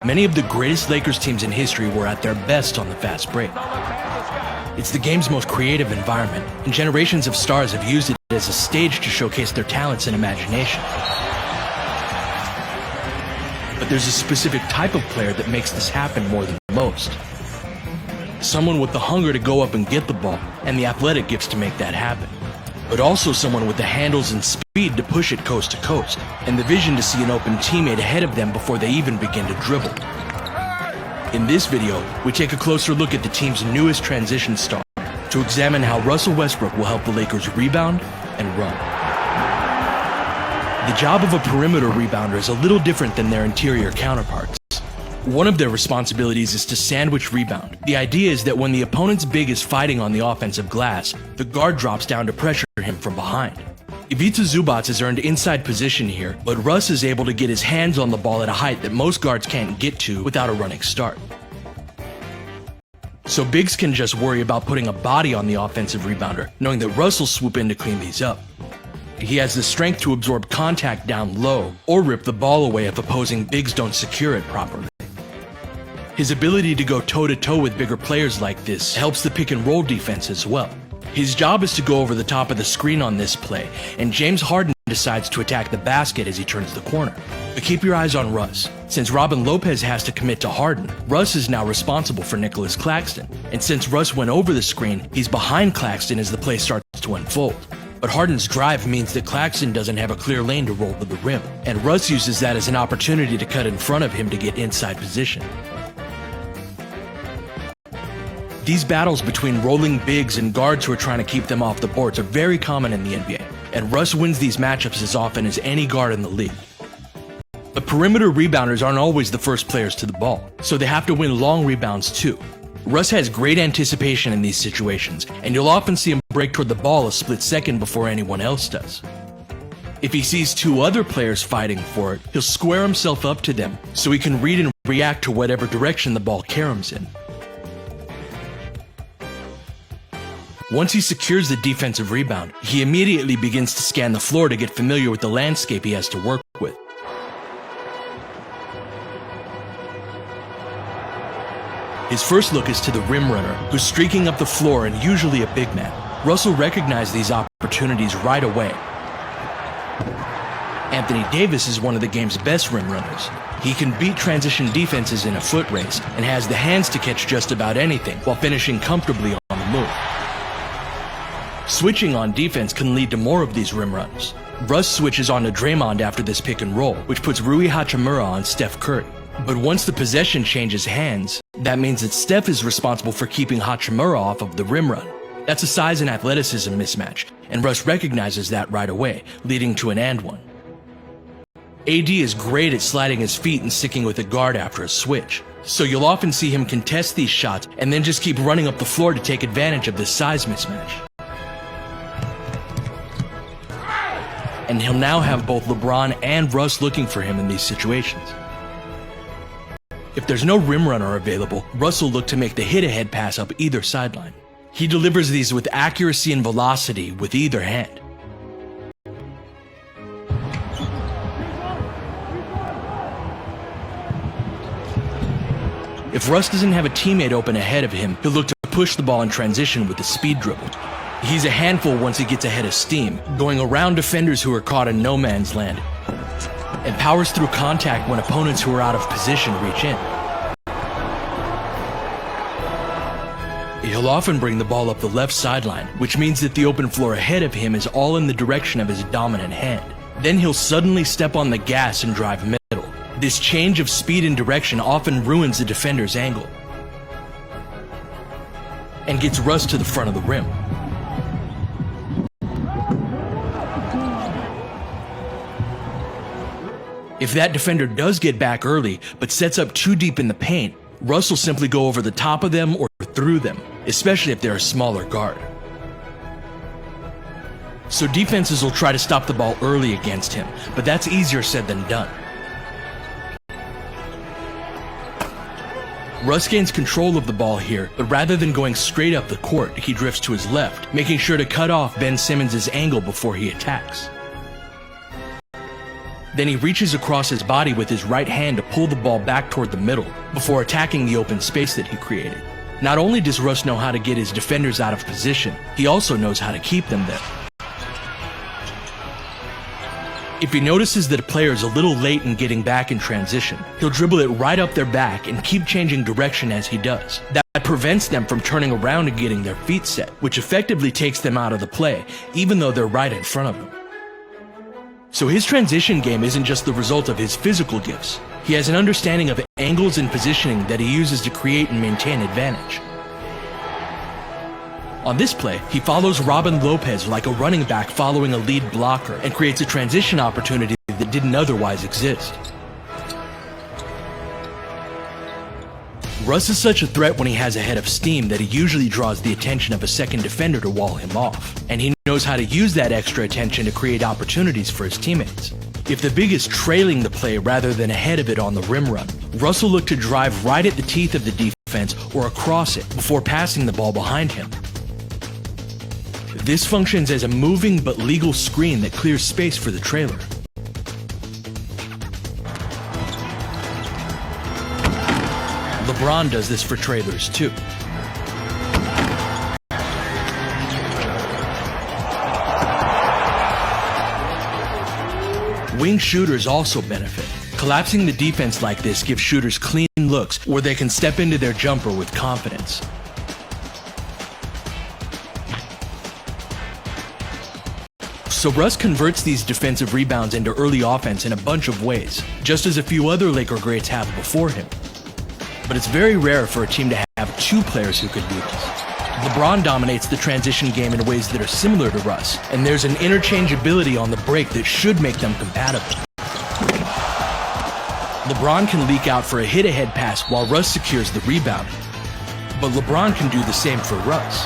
Many of the greatest Lakers teams in history were at their best on the fast break. It's the game's most creative environment, and generations of stars have used it as a stage to showcase their talents and imagination. But there's a specific type of player that makes this happen more than most. Someone with the hunger to go up and get the ball, and the athletic gifts to make that happen. But also someone with the handles and speed to push it coast to coast, and the vision to see an open teammate ahead of them before they even begin to dribble. In this video, we take a closer look at the team's newest transition star to examine how Russell Westbrook will help the Lakers rebound and run. The job of a perimeter rebounder is a little different than their interior counterparts. One of their responsibilities is to sandwich rebound. The idea is that when the opponent's big is fighting on the offensive glass, the guard drops down to pressure him from behind. Ivica Zubac has earned inside position here, but Russ is able to get his hands on the ball at a height that most guards can't get to without a running start. So bigs can just worry about putting a body on the offensive rebounder, knowing that Russ will swoop in to clean these up. He has the strength to absorb contact down low, or rip the ball away if opposing bigs don't secure it properly. His ability to go toe-to-toe with bigger players like this helps the pick-and-roll defense as well. His job is to go over the top of the screen on this play, and James Harden decides to attack the basket as he turns the corner. But keep your eyes on Russ. Since Robin Lopez has to commit to Harden, Russ is now responsible for Nicholas Claxton. And since Russ went over the screen, he's behind Claxton as the play starts to unfold. But Harden's drive means that Claxton doesn't have a clear lane to roll to the rim, and Russ uses that as an opportunity to cut in front of him to get inside position. These battles between rolling bigs and guards who are trying to keep them off the boards are very common in the NBA, and Russ wins these matchups as often as any guard in the league. But perimeter rebounders aren't always the first players to the ball, so they have to win long rebounds too. Russ has great anticipation in these situations, and you'll often see him break toward the ball a split second before anyone else does. If he sees two other players fighting for it, he'll square himself up to them so he can read and react to whatever direction the ball caroms in. Once he secures the defensive rebound, he immediately begins to scan the floor to get familiar with the landscape he has to work with. His first look is to the rim runner, who's streaking up the floor and usually a big man. Russell recognized these opportunities right away. Anthony Davis is one of the game's best rim runners. He can beat transition defenses in a foot race and has the hands to catch just about anything while finishing comfortably on the move. Switching on defense can lead to more of these rim runs. Russ switches on to Draymond after this pick and roll, which puts Rui Hachimura on Steph Curry. But once the possession changes hands, that means that Steph is responsible for keeping Hachimura off of the rim run. That's a size and athleticism mismatch, and Russ recognizes that right away, leading to an and one. AD is great at sliding his feet and sticking with a guard after a switch, so you'll often see him contest these shots and then just keep running up the floor to take advantage of this size mismatch. And he'll now have both LeBron and Russ looking for him in these situations. If there's no rim runner available, Russ will look to make the hit-ahead pass up either sideline. He delivers these with accuracy and velocity with either hand. If Russ doesn't have a teammate open ahead of him, he'll look to push the ball in transition with a speed dribble. He's a handful once he gets ahead of steam, going around defenders who are caught in no man's land, and powers through contact when opponents who are out of position reach in. He'll often bring the ball up the left sideline, which means that the open floor ahead of him is all in the direction of his dominant hand. Then he'll suddenly step on the gas and drive middle. This change of speed and direction often ruins the defender's angle and gets Russ to the front of the rim. If that defender does get back early, but sets up too deep in the paint, Russ will simply go over the top of them or through them, especially if they're a smaller guard. So defenses will try to stop the ball early against him, but that's easier said than done. Russ gains control of the ball here, but rather than going straight up the court, he drifts to his left, making sure to cut off Ben Simmons' angle before he attacks. Then he reaches across his body with his right hand to pull the ball back toward the middle before attacking the open space that he created. Not only does Russ know how to get his defenders out of position, he also knows how to keep them there. If he notices that a player is a little late in getting back in transition, he'll dribble it right up their back and keep changing direction as he does. That prevents them from turning around and getting their feet set, which effectively takes them out of the play, even though they're right in front of him. So his transition game isn't just the result of his physical gifts. He has an understanding of angles and positioning that he uses to create and maintain advantage. On this play, he follows Robin Lopez like a running back following a lead blocker and creates a transition opportunity that didn't otherwise exist. Russ is such a threat when he has a head of steam that he usually draws the attention of a second defender to wall him off, and he knows how to use that extra attention to create opportunities for his teammates. If the big is trailing the play rather than ahead of it on the rim run, Russ will look to drive right at the teeth of the defense or across it before passing the ball behind him. This functions as a moving but legal screen that clears space for the trailer. LeBron does this for trailers too. Wing shooters also benefit. Collapsing the defense like this gives shooters clean looks where they can step into their jumper with confidence. So Russ converts these defensive rebounds into early offense in a bunch of ways, just as a few other Laker greats have before him. But it's very rare for a team to have two players who could do this. LeBron dominates the transition game in ways that are similar to Russ, and there's an interchangeability on the break that should make them compatible. LeBron can leak out for a hit-ahead pass while Russ secures the rebound, but LeBron can do the same for Russ.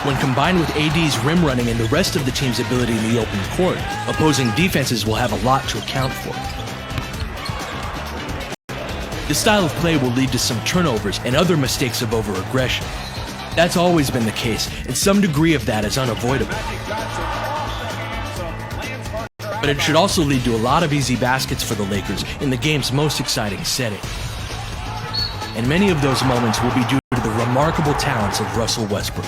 When combined with AD's rim running and the rest of the team's ability in the open court, opposing defenses will have a lot to account for. This style of play will lead to some turnovers and other mistakes of over-aggression. That's always been the case, and some degree of that is unavoidable. But it should also lead to a lot of easy baskets for the Lakers in the game's most exciting setting. And many of those moments will be due to the remarkable talents of Russell Westbrook.